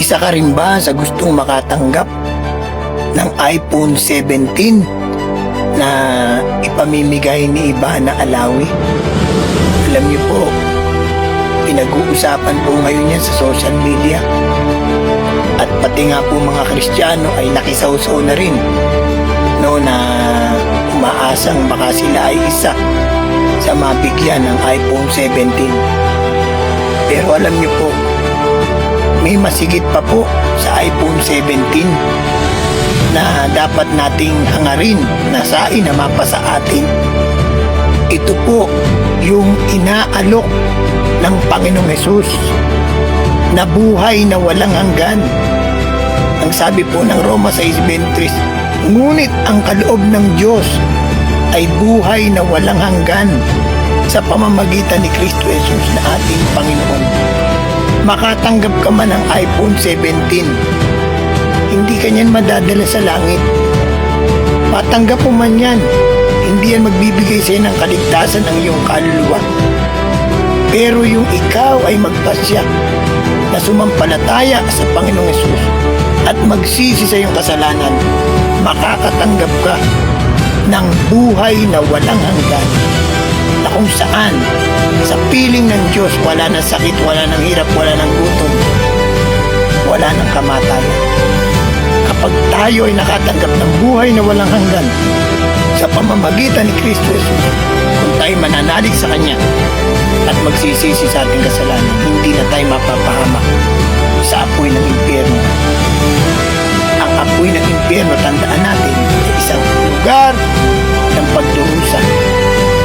Isa ka rin ba sa gustong makatanggap ng iPhone 17 na ipamimigay ni iba na alawi? Alam niyo po, pinag-uusapan po ngayon yan sa social media. At pati nga po mga Kristiyano ay nakisawsaw na rin, no, na umaasang baka sila ay isa sa mabigyan ng iPhone 17. Pero alam niyo po, may masigit pa po sa iPhone 17 na dapat nating hangarin na sain na mapasa atin. Ito po yung inaalok ng Panginoong Hesus na buhay na walang hanggan. Ang sabi po ng Roma 6:23, ngunit ang kaloob ng Diyos ay buhay na walang hanggan sa pamamagitan ni Kristo Jesus na ating Panginoon. Makatanggap ka man ng iPhone 17, hindi ka niyan madadala sa langit. Matanggap mo man yan, hindi yan magbibigay sa'yo ng kaligtasan ng iyong kaluluwa. Pero yung ikaw ay magpasya na sumampalataya sa Panginoong Hesus at magsisi sa iyong kasalanan, makakatanggap ka ng buhay na walang hanggan, na kung saan sa piling ng Diyos wala ng sakit, wala ng hirap, wala ng gutom, wala ng kamatayan. Kapag tayo ay nakatanggap ng buhay na walang hanggan sa pamamagitan ni Kristo Jesus, kung tayo mananalig sa Kanya at magsisisi sa ating kasalanan, hindi na tayo mapapahamak sa apoy ng impyerno. Ang apoy ng impyerno, tandaan natin, ay isang lugar ng pagdurusa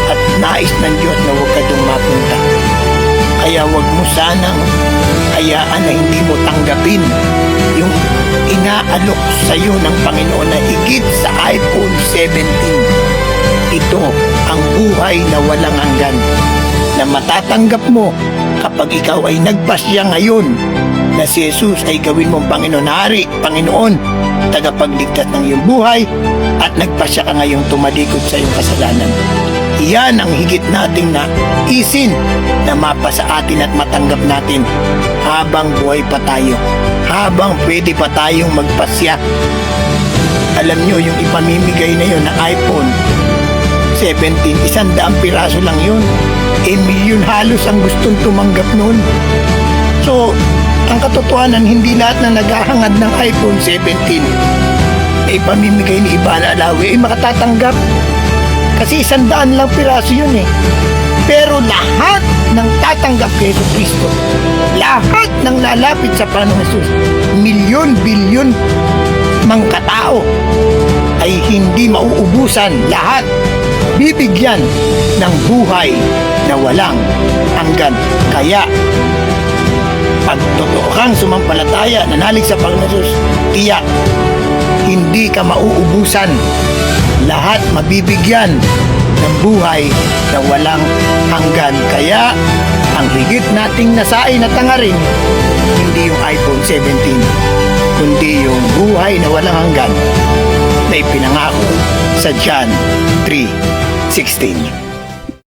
at nais ng Diyos na huwag ka doon mapunta. Kaya huwag mo sanang hayaan na hindi mo tanggapin yung inaalok sa iyo ng Panginoon na higit sa iPhone 17. Ito ang buhay na walang hanggan na matatanggap mo kapag ikaw ay nagpasya ngayon na si Jesus ay gawin mong Panginoon Hari, Panginoon, tagapagligtas ng iyong buhay, at nagpasya ka ngayong tumalikod sa iyong kasalanan. Iyan ang higit nating naisin na mapasa atin at matanggap natin habang buhay pa tayo, habang pwede pa tayong magpasya. Alam nyo, yung ipamimigay na yun na iPhone 17, 100 piraso lang yun. Milyon halos ang gustong tumanggap nun. So, ang katotohanan, hindi lahat na naghahangad ng iPhone 17 pamimigay ni iba na alawi ay makatatanggap. Kasi 100 lang piraso yun eh. Pero lahat ng tatanggap kay Kristo, lahat ng lalapit sa Panginoong Hesus, milyon, bilyon mga katao, ay hindi mauubusan. Lahat bibigyan ng buhay na walang hanggan. Kaya pag totoo kang sumampalataya, nanalig sa Panginoong Hesus, tiyak hindi ka mauubusan. Lahat mabibigyan ng buhay na walang hanggan. Kaya ang higit nating nasain at tangarin, hindi yung iPhone 17, kundi yung buhay na walang hanggan na ipinangako sa John 3:16.